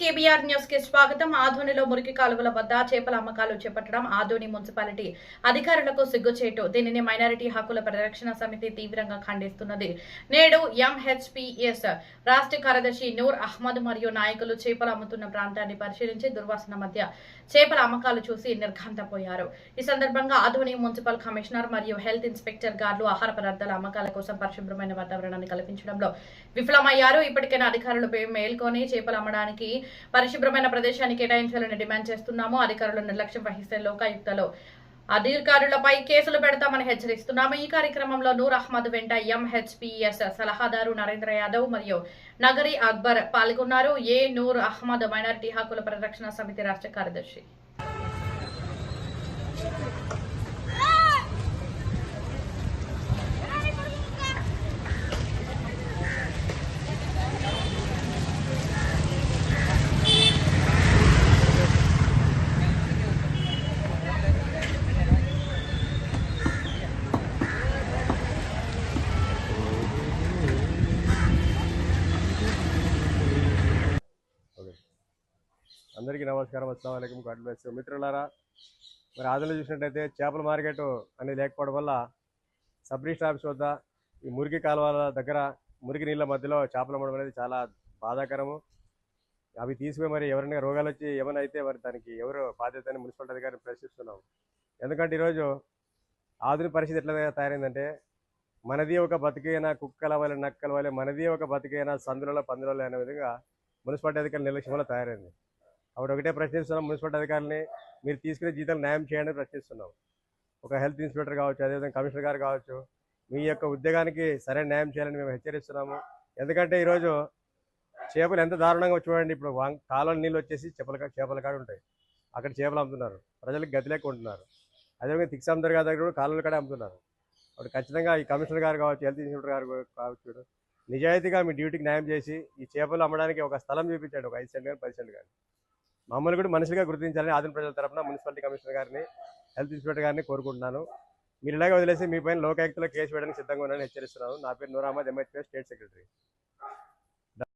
KBR news కి స్వాగతం. ఆదోనిలో మురికి కాలువల వద్ద చేపల అమ్మకాలు చేపట్టడం ఆదోని మున్సిపాలిటీ అధికారులకు సిగ్గుచేటు. దీనిని మైనారిటీ హక్కుల పరిరక్షణ సమితి తీవ్రంగా ఖండిస్తున్నది. నేడు ఎంహెచ్పిఎస్ రాష్ట్ర కార్యదర్శి నూర్ అహ్మద్ మరియు నాయకులు చేపలు అమ్ముతున్న ప్రాంతాన్ని పరిశీలించి దుర్వాసన మధ్య చేపల అమ్మకాలు చూసి నిర్ఘాంతపోయారు. ఈ సందర్భంగా ఆదోని మున్సిపల్ కమిషనర్ మరియు హెల్త్ ఇన్స్పెక్టర్ గార్లు ఆహార పదార్థాల అమ్మకాల కోసం పరిశుభ్రమైన వాతావరణాన్ని కల్పించడంలో విఫలమయ్యారు. ఇప్పటికైనా అధికారులపై మేల్కొని చేపలు అమ్మడానికి పరిశుభ్రమైన ప్రదేశాన్ని కేటాయించాలని డిమాండ్ చేస్తున్నాము. అధికారులు నిర్లక్ష్యం వహిస్తే లోకాయుక్తలో అధికారులపై కేసులు పెడతామని హెచ్చరిస్తున్నాము. ఈ కార్యక్రమంలో నూర్ అహ్మద్ వెంట ఎంహెచ్పిఎస్ సలహాదారు నరేంద్ర యాదవ్ మరియు నగరి అక్బర్ పాల్గొన్నారు. నూర్ అహ్మద్ మైనారిటీ హక్కుల పరిరక్షణ సమితి రాష్ట్ర కార్యదర్శి. అందరికీ నమస్కారం. అస్సలాము అలైకుం. God bless you. మిత్రులారా, మరి ఆదిలో చూసినట్టయితే చేపల మార్కెట్ అనేది లేకపోవడం వల్ల సబ్ రిజిస్టర్ ఆఫీస్ వద్ద ఈ మురికి కాలువల దగ్గర మురికి నీళ్ళ మధ్యలో చేపలు అమ్మడం అనేది చాలా బాధాకరము. అవి తీసుకుని మరి ఎవరైనా రోగాలు వచ్చి ఏమైనా అయితే మరి దానికి ఎవరు బాధ్యత అని మున్సిపల్ అధికారిని ప్రశ్నిస్తున్నాం. ఎందుకంటే ఈరోజు ఆధునిక పరిస్థితి ఎట్లా తయారైందంటే, మనది ఒక బతికైనా కుక్కల వల్ల నక్కల వల్ల మనది ఒక బతికైనా సందులలో పందులలో అనే విధంగా మున్సిపాలిటీ అధికారులు నిర్లక్ష్యం వల్ల తయారైంది. అప్పుడు ఒకటే ప్రశ్నిస్తున్నాం, మున్సిపల్ అధికారులని మీరు తీసుకునే జీతాలు న్యాయం చేయండి ప్రశ్నిస్తున్నాం. ఒక హెల్త్ ఇన్స్పెక్టర్ కావచ్చు, అదేవిధంగా కమిషనర్ గారు కావచ్చు, మీ యొక్క ఉద్యోగానికి సరైన న్యాయం చేయాలని మేము హెచ్చరిస్తున్నాము. ఎందుకంటే ఈరోజు చేపలు ఎంత దారుణంగా చూడండి. ఇప్పుడు కాలువల నీళ్ళు వచ్చేసి చేపల కాడ ఉంటాయి, అక్కడ చేపలు అమ్ముతున్నారు, ప్రజలకు గతి లేక ఉంటున్నారు. అదేవిధంగా తిక్సాందర్ గారి దగ్గర కూడా కాలువల కాడే అమ్ముతున్నారు. అప్పుడు ఖచ్చితంగా ఈ కమిషనర్ గారు కావచ్చు, హెల్త్ ఇన్స్పెక్టర్ గారు కావచ్చు, నిజాయితీగా మీ డ్యూటీకి న్యాయం చేసి ఈ చేపలు అమ్మడానికి ఒక స్థలం చూపించండి, ఒక 5 సెంట్ కానీ 10 సెంట్ కానీ. మమ్మల్ని కూడా మనుషులుగా గుర్తించాలని ఆదిన ప్రజల తరఫున మున్సిపాలిటీ కమిషనర్ గారిని, హెల్త్ ఇన్స్పెక్టర్ గారిని కోరుకుంటున్నాను. మీరు ఇలాగే వదిలేసి మీ పైన లోకాయుక్తలో కేసు వేయడానికి సిద్ధంగా ఉన్నారని హెచ్చరిస్తున్నాను. నా పేరు Noor Ahmed, MHPS state secretary.